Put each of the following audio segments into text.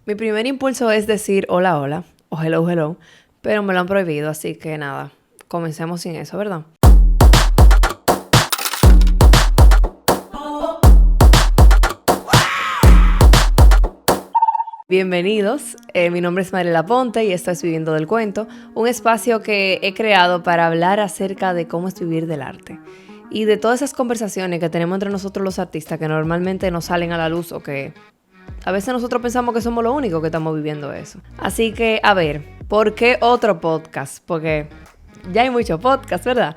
Mi primer impulso es decir hola, hola o hello, hello, pero me lo han prohibido, así que nada, comencemos sin eso, ¿verdad? Bienvenidos, mi nombre es Mariela Ponte y esto es Viviendo del Cuento, un espacio que he creado para hablar acerca de cómo es vivir del arte y de todas esas conversaciones que tenemos entre nosotros los artistas que normalmente no salen a la luz o que a veces nosotros pensamos que somos los únicos que estamos viviendo eso. Así que, a ver, ¿por qué otro podcast? Porque ya hay muchos podcasts, ¿verdad?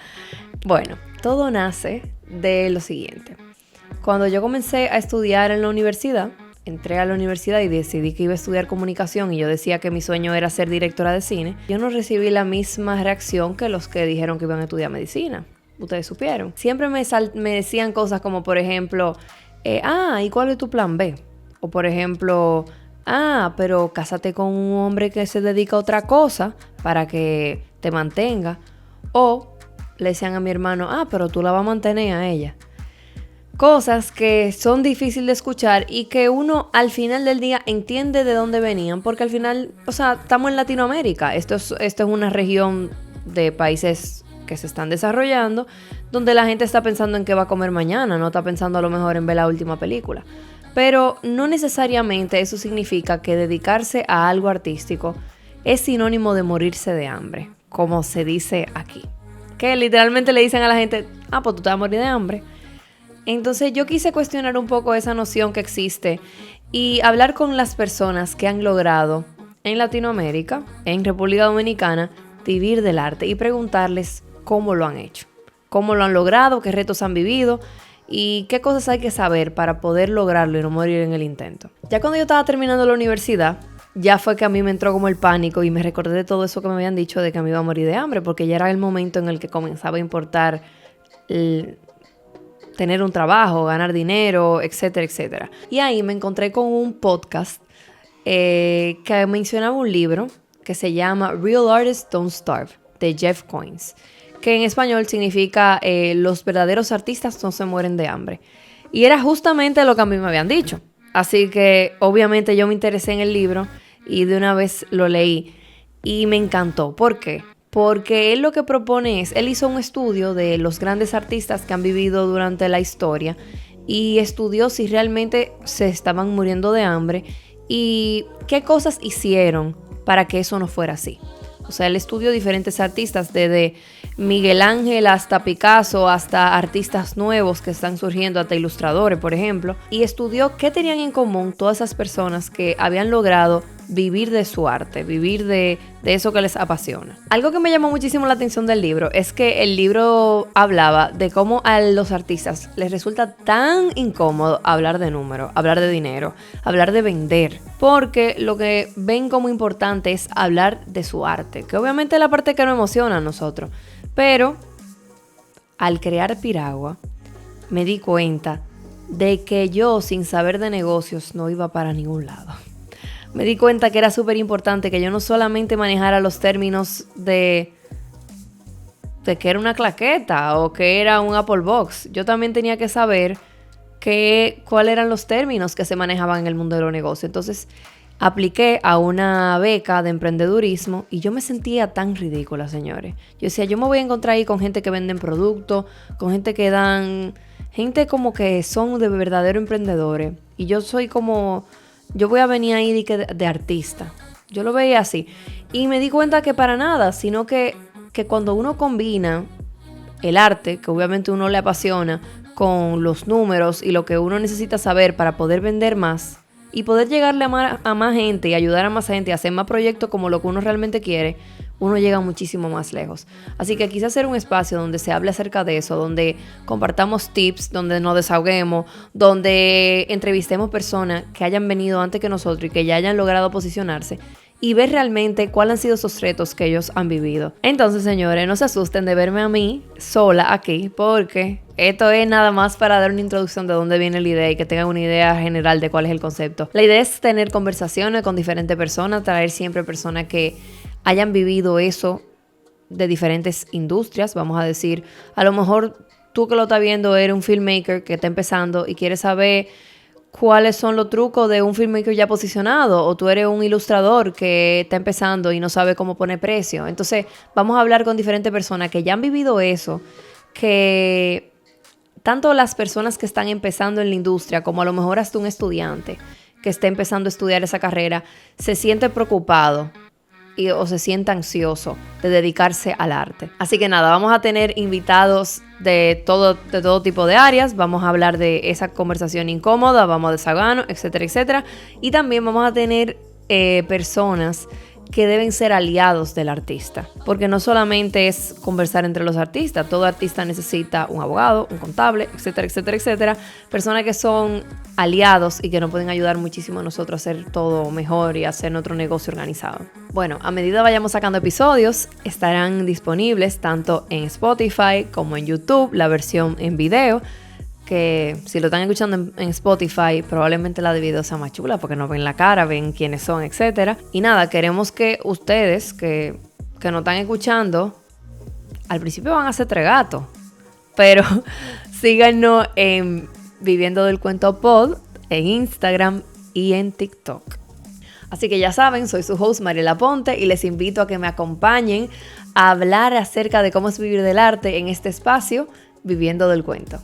Bueno, todo nace de lo siguiente. Cuando yo comencé a estudiar en la universidad, entré a la universidad y decidí que iba a estudiar comunicación y yo decía que mi sueño era ser directora de cine, yo no recibí la misma reacción que los que dijeron que iban a estudiar medicina. Ustedes supieron. Siempre me decían cosas como, por ejemplo, ¿y cuál es tu plan B? O por ejemplo, pero cásate con un hombre que se dedica a otra cosa para que te mantenga. O le decían a mi hermano, pero tú la vas a mantener a ella. Cosas que son difíciles de escuchar y que uno al final del día entiende de dónde venían, porque al final, estamos en Latinoamérica. Esto es una región de países que se están desarrollando, donde la gente está pensando en qué va a comer mañana, no está pensando a lo mejor en ver la última película. Pero no necesariamente eso significa que dedicarse a algo artístico es sinónimo de morirse de hambre, como se dice aquí. Que literalmente le dicen a la gente, pues tú te vas a morir de hambre. Entonces yo quise cuestionar un poco esa noción que existe y hablar con las personas que han logrado en Latinoamérica, en República Dominicana, vivir del arte y preguntarles cómo lo han hecho, cómo lo han logrado, qué retos han vivido y qué cosas hay que saber para poder lograrlo y no morir en el intento. Ya cuando yo estaba terminando la universidad, ya fue que a mí me entró como el pánico y me recordé de todo eso que me habían dicho de que me iba a morir de hambre, porque ya era el momento en el que comenzaba a importar tener un trabajo, ganar dinero, etcétera, etcétera. Y ahí me encontré con un podcast que mencionaba un libro que se llama Real Artists Don't Starve, de Jeff Koons, que en español significa los verdaderos artistas no se mueren de hambre. Y era justamente lo que a mí me habían dicho. Así que obviamente yo me interesé en el libro y de una vez lo leí y me encantó. ¿Por qué? Porque él lo que propone es, él hizo un estudio de los grandes artistas que han vivido durante la historia y estudió si realmente se estaban muriendo de hambre y qué cosas hicieron para que eso no fuera así. O sea, él estudió diferentes artistas, desde Miguel Ángel hasta Picasso, hasta artistas nuevos que están surgiendo, hasta ilustradores, por ejemplo, y estudió qué tenían en común todas esas personas que habían logrado vivir de su arte, vivir de eso que les apasiona. Algo que me llamó muchísimo la atención del libro es que el libro hablaba de cómo a los artistas les resulta tan incómodo hablar de números, hablar de dinero, hablar de vender, porque lo que ven como importante es hablar de su arte, que obviamente es la parte que nos emociona a nosotros. Pero al crear Piragua me di cuenta de que yo, sin saber de negocios, no iba para ningún lado. Me di cuenta que era súper importante que yo no solamente manejara los términos de que era una claqueta o que era un Apple Box. Yo también tenía que saber cuáles eran los términos que se manejaban en el mundo de los negocios. Entonces apliqué a una beca de emprendedurismo y yo me sentía tan ridícula, señores. Yo decía, yo me voy a encontrar ahí con gente que venden productos, con gente que gente como que son de verdaderos emprendedores. Y yo soy como, yo voy a venir ahí de artista. Yo lo veía así. Y me di cuenta que para nada, sino que cuando uno combina el arte, que obviamente uno le apasiona, con los números y lo que uno necesita saber para poder vender más y poder llegarle a más gente y ayudar a más gente a hacer más proyectos como lo que uno realmente quiere, uno llega muchísimo más lejos. Así que quise hacer un espacio donde se hable acerca de eso, donde compartamos tips, donde nos desahoguemos, donde entrevistemos personas que hayan venido antes que nosotros y que ya hayan logrado posicionarse y ver realmente cuáles han sido esos retos que ellos han vivido. Entonces, señores, no se asusten de verme a mí sola aquí, porque esto es nada más para dar una introducción de dónde viene la idea y que tengan una idea general de cuál es el concepto. La idea es tener conversaciones con diferentes personas, traer siempre personas que hayan vivido eso de diferentes industrias. Vamos a decir, a lo mejor tú que lo estás viendo eres un filmmaker que está empezando y quieres saber cuáles son los trucos de un filmmaker ya posicionado, o tú eres un ilustrador que está empezando y no sabe cómo poner precio. Entonces vamos a hablar con diferentes personas que ya han vivido eso, que tanto las personas que están empezando en la industria como a lo mejor hasta un estudiante que esté empezando a estudiar esa carrera se siente preocupado o se sienta ansioso de dedicarse al arte. Así que nada, vamos a tener invitados de todo tipo de áreas. Vamos a hablar de esa conversación incómoda, vamos a desahogarnos, etcétera, etcétera. Y también vamos a tener personas que deben ser aliados del artista, porque no solamente es conversar entre los artistas, todo artista necesita un abogado, un contable, etcétera, etcétera, etcétera, personas que son aliados y que nos pueden ayudar muchísimo a nosotros a hacer todo mejor y hacer nuestro negocio organizado. Bueno, a medida vayamos sacando episodios, estarán disponibles tanto en Spotify como en YouTube, la versión en video, que si lo están escuchando en Spotify, probablemente la de video sea más chula porque no ven la cara, ven quiénes son, etc. Y nada, queremos que ustedes que nos están escuchando, al principio van a ser tres gatos, pero síganos en Viviendo del Cuento Pod, en Instagram y en TikTok. Así que ya saben, soy su host Mariela Ponte y les invito a que me acompañen a hablar acerca de cómo es vivir del arte en este espacio, Viviendo del Cuento.